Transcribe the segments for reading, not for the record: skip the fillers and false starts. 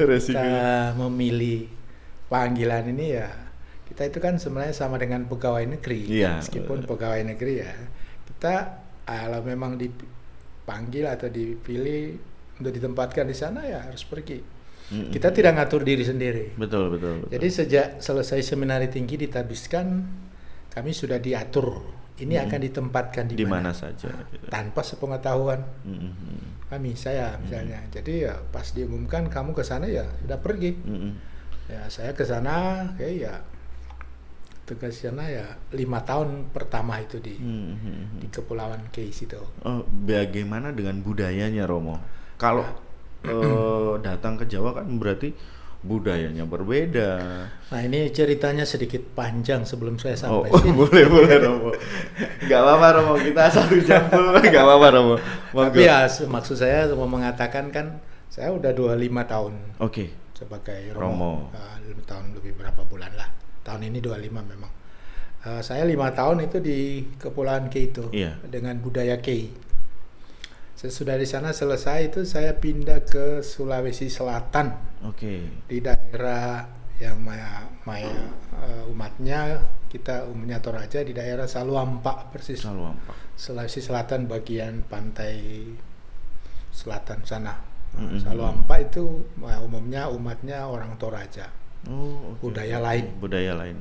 kita memilih panggilan ini ya, kita itu kan sebenarnya sama dengan pegawai negeri. Iya. Meskipun pegawai negeri ya, kita kalau memang dipanggil atau dipilih untuk ditempatkan di sana ya harus pergi. Kita tidak ngatur diri sendiri. Betul. Jadi sejak selesai seminari tinggi ditabiskan, kami sudah diatur. Ini akan ditempatkan di mana saja. Tanpa sepengetahuan kami, saya misalnya. Jadi ya pas diumumkan kamu ke sana ya sudah pergi. Ya saya ke sana, ya tugas sana ya 5 tahun pertama itu di Kepulauan Keis itu. Bagaimana dengan budayanya, Romo? Kalau datang ke Jawa kan berarti budayanya berbeda. Nah ini ceritanya sedikit panjang sebelum saya sampai sini. Boleh Romo. Gak apa-apa Romo, kita 1 jam dulu. Gak apa-apa Romo. Tapi ya maksud saya mau mengatakan kan saya udah 25 tahun. Oke. Sebagai Romo. 5 tahun lebih berapa bulan lah. Tahun ini 25 memang. Saya 5 tahun itu di Kepulauan Kei itu. Iya. Dengan budaya Kei. Sesudah di sana selesai itu saya pindah ke Sulawesi Selatan. Oke. Di daerah yang umatnya kita umumnya Toraja di daerah Saluampak persis. Saluampak. Sulawesi Selatan bagian pantai selatan sana. Saluampak itu umumnya umatnya orang Toraja. Budaya lain.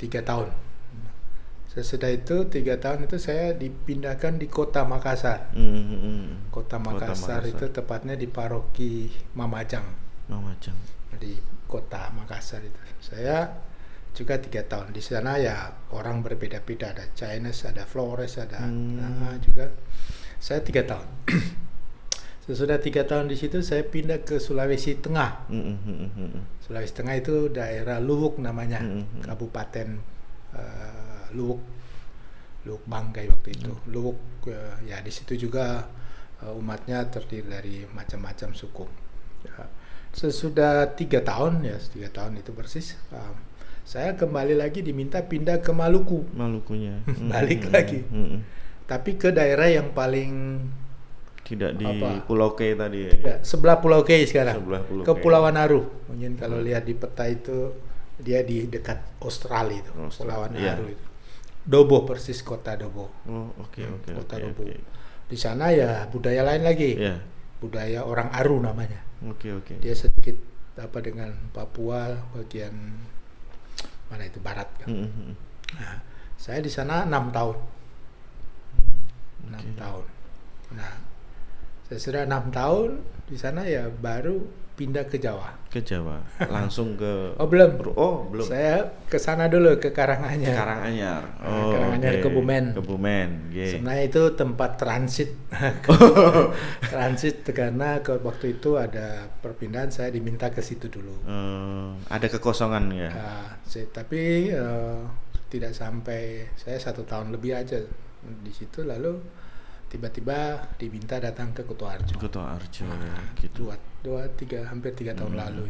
3 tahun. Sesudah itu 3 tahun itu saya dipindahkan di Kota Makassar. Kota Makassar itu tepatnya di paroki Mamajang. Di Kota Makassar itu. Saya juga 3 tahun di sana ya, orang berbeda-beda, ada Chinese, ada Flores, ada juga. Saya 3 tahun. Sesudah 3 tahun di situ saya pindah ke Sulawesi Tengah. Sulawesi Tengah itu daerah Luwuk namanya, Kabupaten Luwuk Banggai waktu itu. Luwuk ya di situ juga umatnya terdiri dari macam-macam suku. Ya. Sesudah 3 tahun ya, 3 tahun itu persis. Saya kembali lagi diminta pindah ke Malukunya. Balik lagi. Tapi ke daerah yang paling tidak di Pulau K tadi ya? Tidak, sebelah Pulau K sekarang. Kepulauan Aru. Mungkin kalau lihat di peta itu dia di dekat Australia itu, Kepulauan Aru itu. Dobo persis, kota Dobo. Kota Dobo. Di sana ya budaya lain lagi. Budaya orang Aru namanya. Dia sedikit dengan Papua bagian mana itu barat kan. Nah, saya di sana 6 tahun. 6 tahun. Nah, saya sudah 6 tahun di sana ya baru pindah ke Jawa. Langsung ke belum. Belum. Saya ke sana dulu ke Karanganyar. Karanganyar Kebumen. Yeah. Sebenarnya itu tempat transit. Transit karena waktu itu ada perpindahan, saya diminta ke situ dulu. Ada kekosongan ya. Tapi tidak sampai, saya 1 tahun lebih aja di situ, lalu tiba-tiba diminta datang ke Kutoarjo. Gitu. Hampir 3 tahun lalu.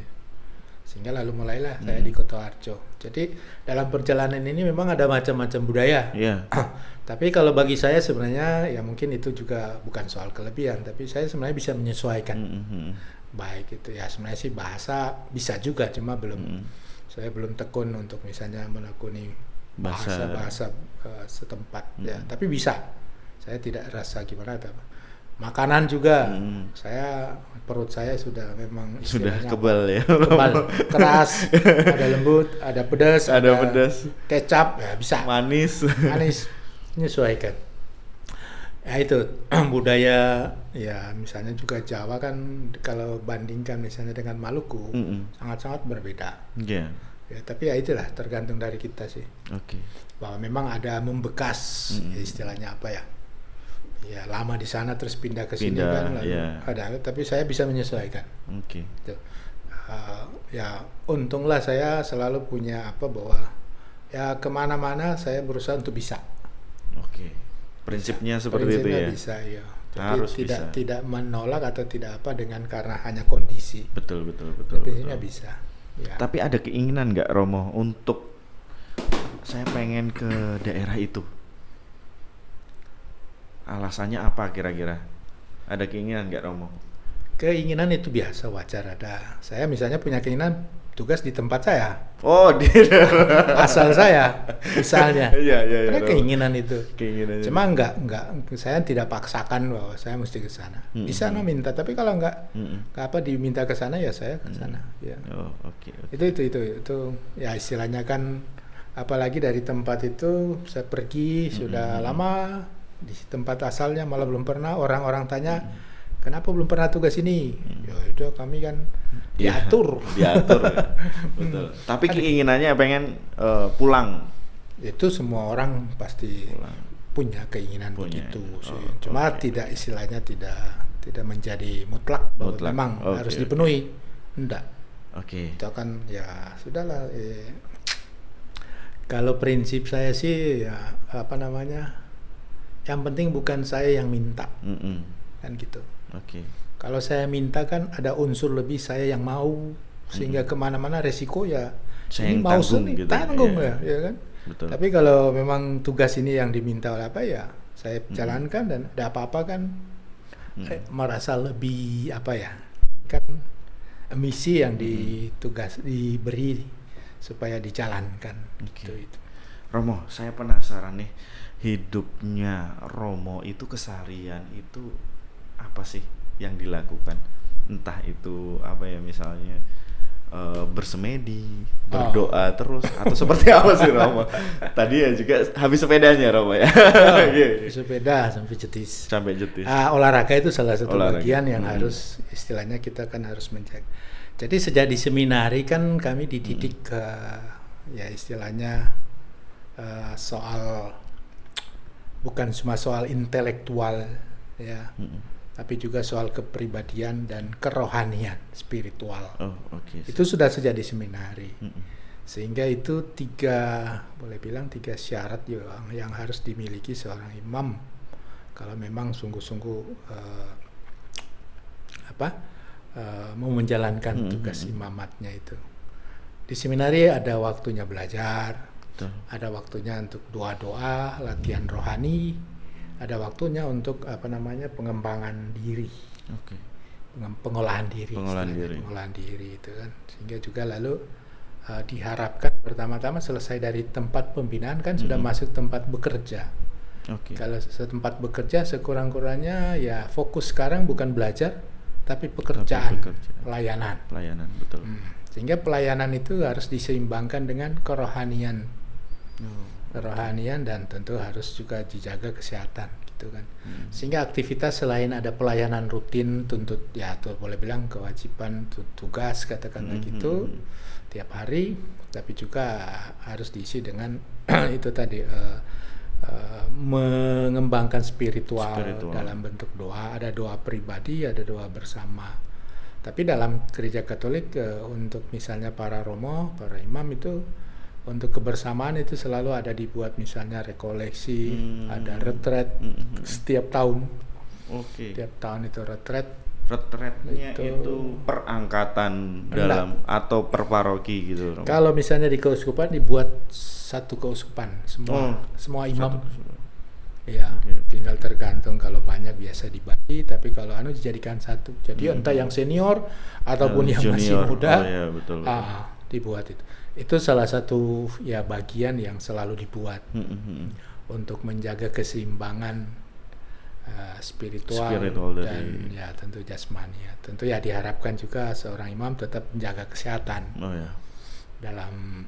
Sehingga lalu mulailah saya di Kutoarjo. Jadi dalam perjalanan ini memang ada macam-macam budaya. Tapi kalau bagi saya sebenarnya ya mungkin itu juga bukan soal kelebihan, tapi saya sebenarnya bisa menyesuaikan. Baik itu ya sebenarnya sih bahasa bisa juga, cuma saya belum tekun untuk misalnya menekuni bahasa setempat ya, tapi bisa. Saya tidak rasa gimana makanan juga. Perut saya sudah memang sudah kebal ya. Kebal, keras, ada lembut, ada pedas, ada kecap, ya bisa. Manis, menyesuaikan. Ya itu budaya ya, misalnya juga Jawa kan kalau bandingkan misalnya dengan Maluku sangat-sangat berbeda. Ya, tapi ya itulah tergantung dari kita sih. Bahwa memang ada membekas, istilahnya apa ya? Ya lama di sana terus pindah ke sini kan, lalu ada, tapi saya bisa menyesuaikan. Ya untunglah saya selalu punya bahwa ya kemana-mana saya berusaha untuk bisa. Prinsipnya seperti itu ya. Bisa ya. Jadi Harus tidak menolak atau tidak dengan karena hanya kondisi. Betul. Prinsipnya bisa. Ya. Tapi ada keinginan nggak Romo untuk saya pengen ke daerah itu? Alasannya apa kira-kira? Ada keinginan nggak Romo? Keinginan itu biasa, wajar ada. Saya misalnya punya keinginan tugas di tempat saya. Oh, Asal saya, misalnya. Iya. Karena keinginan itu. Keinginannya. Cuma enggak, saya tidak paksakan bahwa saya mesti ke sana. Di sana minta, tapi kalau enggak apa diminta ke sana ya saya ke sana. Ya. Oh, oke. Itu ya istilahnya kan, apalagi dari tempat itu saya pergi sudah lama di tempat asalnya malah belum pernah, orang-orang tanya kenapa belum pernah tugas ini? Ya itu kami kan diatur. Diatur ya. Betul. Tapi keinginannya pengen pulang. Itu semua orang pasti punya keinginan begitu sih. Cuma tidak istilahnya tidak menjadi mutlak bahwa memang harus dipenuhi. Enggak. Oke. Itu kan ya sudahlah. Kalau prinsip saya sih ya apa namanya? Yang penting bukan saya yang minta. Kan gitu. Oke. Kalau saya minta kan ada unsur lebih saya yang mau, sehingga kemana-mana resiko ya saya ini mau gitu. tanggung ya kan. Betul. Tapi kalau memang tugas ini yang diminta oleh apa ya saya jalankan, dan ada apa-apa kan merasa lebih apa ya, kan misi yang diberi supaya dijalankan. Okay. Itu. Romo, saya penasaran nih, hidupnya Romo itu keseharian itu apa sih yang dilakukan? Entah itu apa ya, misalnya bersemedi, berdoa terus, atau seperti apa sih Romo? Tadi ya juga habis sepedanya Romo ya. Sepeda sampai jetis. Olahraga itu salah satu bagian yang harus istilahnya kita kan harus menjaga. Jadi sejak di seminari kan kami dididik ya istilahnya soal bukan cuma soal intelektual ya. Tapi juga soal kepribadian dan kerohanian, spiritual. Itu sudah sejak di seminari. Sehingga itu boleh bilang tiga syarat yang harus dimiliki seorang imam kalau memang sungguh-sungguh mau menjalankan tugas imamatnya itu. Di seminari ada waktunya belajar, ada waktunya untuk doa-doa, latihan rohani, ada waktunya untuk pengembangan diri, pengolahan diri itu kan, sehingga juga lalu diharapkan pertama-tama selesai dari tempat pembinaan kan sudah masuk tempat bekerja. Kalau tempat bekerja sekurang-kurangnya ya fokus sekarang bukan belajar tapi pekerjaan. Pelayanan betul. Sehingga pelayanan itu harus diseimbangkan dengan kerohanian. Kerohanian, dan tentu harus juga dijaga kesehatan gitu kan. Sehingga aktivitas selain ada pelayanan rutin tuntut ya tuh boleh bilang kewajiban tugas katakanlah gitu tiap hari, tapi juga harus diisi dengan itu tadi mengembangkan spiritual dalam bentuk doa. Ada doa pribadi, ada doa bersama. Tapi dalam gereja Katolik untuk misalnya para romo, para imam itu untuk kebersamaan itu selalu ada dibuat misalnya rekoleksi, ada retret setiap tahun. Setiap tahun itu retret. Retretnya itu perangkatan dalam atau per paroki gitu. Kalau misalnya di keuskupan dibuat satu keuskupan semua imam. Ya, tinggal tergantung kalau banyak biasa dibagi, tapi kalau dijadikan satu. Jadi entah yang senior ataupun yang masih muda, dibuat itu. Itu salah satu ya bagian yang selalu dibuat untuk menjaga keseimbangan spiritual dan ya tentu jasmani ya. Tentu ya diharapkan juga seorang imam tetap menjaga kesehatan dalam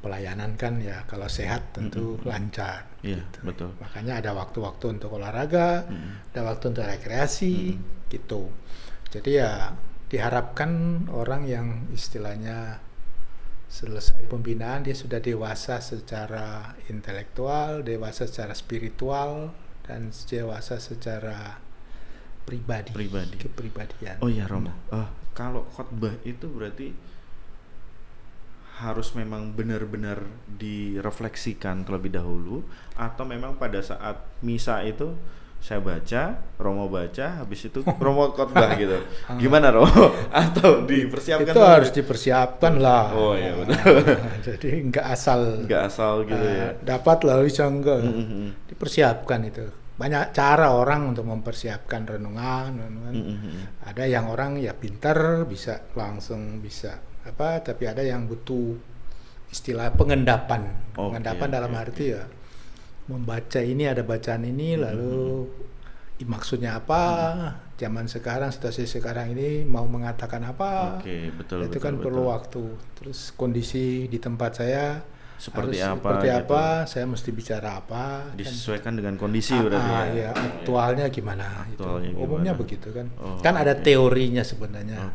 pelayanan kan ya, kalau sehat tentu lancar. Gitu. Betul. Makanya ada waktu-waktu untuk olahraga, ada waktu untuk rekreasi gitu. Jadi ya diharapkan orang yang istilahnya selesai pembinaan dia sudah dewasa secara intelektual, dewasa secara spiritual, dan dewasa secara pribadi. Kepribadian. Oh ya Romo, kalau khotbah itu berarti harus memang benar-benar direfleksikan terlebih dahulu, atau memang pada saat misa itu saya baca, Romo baca, habis itu Romo khotbah gitu. Gimana Romo? Atau dipersiapkan? Itu harus dipersiapkan lah. Oh iya betul. Jadi nggak asal gitu ya. Dapat lah bisa enggak. Dipersiapkan itu. banyak cara orang untuk mempersiapkan renungan. Ada yang orang ya pintar bisa langsung bisa apa, tapi ada yang butuh istilah pengendapan. Pengendapan dalam arti ya membaca ini, ada bacaan ini, lalu maksudnya apa, zaman sekarang, situasi sekarang ini mau mengatakan apa. Betul, itu kan perlu waktu. Terus kondisi di tempat saya seperti apa, saya mesti bicara apa, disesuaikan dengan kondisi berarti ya. Aktualnya gimana, aktualnya itu umumnya gimana? Begitu kan. Kan ada teorinya sebenarnya,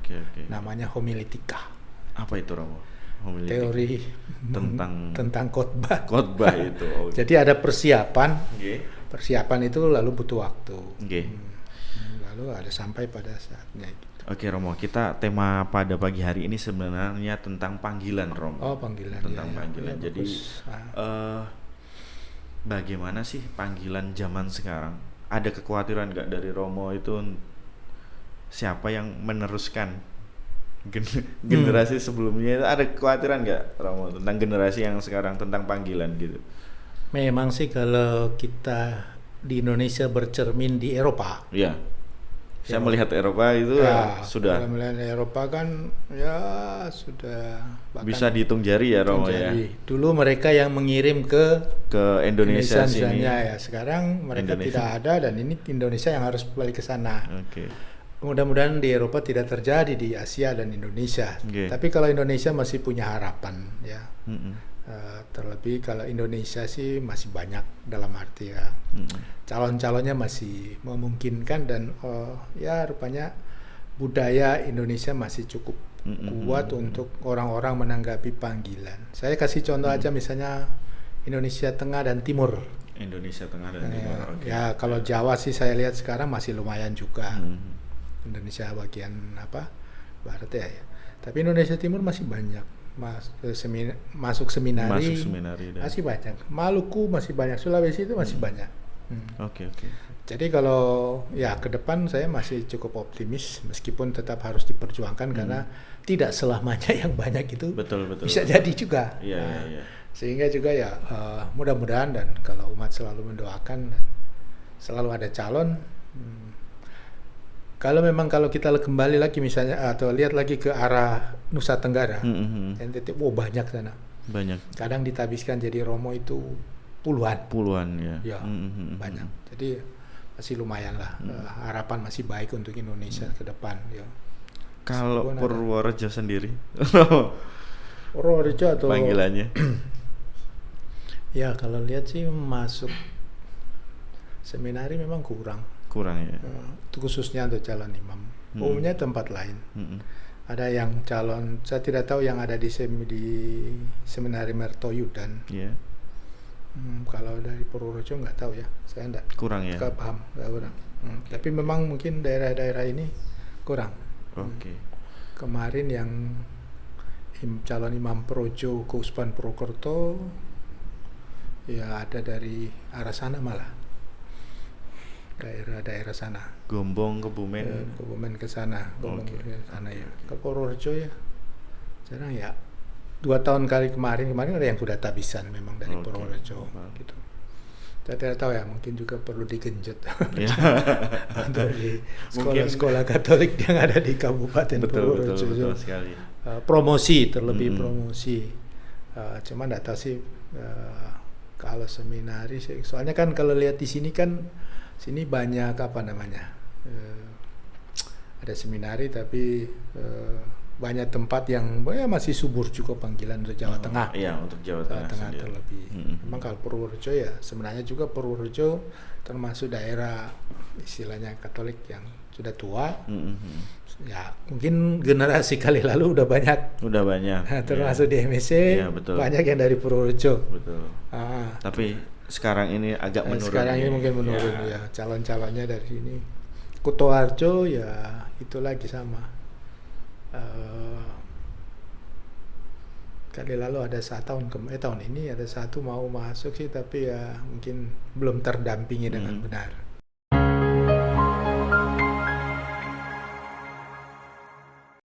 namanya homiletika. Apa itu, Romo? Homiletika. Teori tentang khotbah itu. Jadi ada persiapan itu lalu butuh waktu. Lalu ada sampai pada saatnya gitu. Oke, Romo, kita tema pada pagi hari ini sebenarnya tentang panggilan, Romo. Panggilan. Tentang panggilan. Ya, jadi bagaimana sih panggilan zaman sekarang? Ada kekhawatiran nggak dari Romo itu siapa yang meneruskan generasi sebelumnya? Ada kekhawatiran nggak, Romo, tentang generasi yang sekarang tentang panggilan gitu? Memang sih kalau kita di Indonesia bercermin di Eropa. Iya. Saya melihat Eropa itu sudah. Kalau melihat Eropa kan ya sudah. Bisa dihitung jari ya, Romo ya. Dulu mereka yang mengirim ke Indonesia sini. Ya, sekarang mereka tidak ada dan ini Indonesia yang harus balik ke sana. Mudah-mudahan di Eropa tidak terjadi di Asia dan Indonesia. Tapi kalau Indonesia masih punya harapan ya. Terlebih kalau Indonesia sih masih banyak, dalam arti ya calon-calonnya masih memungkinkan dan ya rupanya budaya Indonesia masih cukup kuat untuk orang-orang menanggapi panggilan. Saya kasih contoh aja, misalnya Indonesia Tengah dan Timur. Indonesia Tengah dan Timur. Ya kalau Jawa sih saya lihat sekarang masih lumayan juga. Indonesia bagian barat ya. Tapi Indonesia Timur masih banyak. Masuk seminari masih banyak. Maluku masih banyak, Sulawesi itu masih banyak. Jadi kalau ya ke depan saya masih cukup optimis, meskipun tetap harus diperjuangkan karena tidak selamanya yang banyak itu bisa jadi juga. Sehingga juga ya mudah-mudahan, dan kalau umat selalu mendoakan dan selalu ada calon. Kalau kita kembali lagi misalnya atau lihat lagi ke arah Nusa Tenggara, NTT, banyak sana. Banyak. Kadang ditabiskan jadi Romo itu puluhan ya. Banyak. Jadi masih lumayan lah. Harapan masih baik untuk Indonesia ke depan ya. Kalau Purworejo sendiri, Purworejo atau panggilannya? Ya kalau lihat sih masuk seminari memang kurang ya. Itu khususnya untuk calon imam. Umumnya tempat lain. Ada yang calon, saya tidak tahu yang ada di seminari Mertoyudan. Kalau dari Purworejo nggak tahu ya, saya nggak paham, nggak kurang. Tapi memang mungkin daerah-daerah ini kurang. Kemarin yang calon imam Projo Keuskupan Purwokerto ya ada dari arah sana, malah daerah sana. Gombong, Kebumen. Kebumen ke sana, ke sana ya. Ke Purworejo ya jarang ya. 2 tahun kemarin ada yang sudah tabisan memang dari Purworejo gitu. Saya tidak tahu ya, mungkin juga perlu digenjot untuk di sekolah-sekolah Katolik yang ada di Kabupaten Purworejo. Betul sekali. Promosi, terlebih promosi. Cuma tidak tahu sih kalau seminari sih. Soalnya kan kalau lihat di sini kan sini banyak ada seminari, tapi banyak tempat yang masih subur juga panggilan untuk Jawa Tengah. Iya, untuk Jawa Tengah terlebih. Memang kalau Purworejo ya sebenarnya juga Purworejo termasuk daerah istilahnya Katolik yang sudah tua. Ya mungkin generasi kali lalu udah banyak. Termasuk di MSC banyak yang dari Purworejo. Tapi sekarang ini agak menurun. Sekarang ini mungkin menurun ya. Calon-calonnya dari sini. Kutoarjo ya itu lagi sama. Kali lalu ada tahun ini ada satu mau masuk sih, tapi ya mungkin belum terdampingi dengan benar.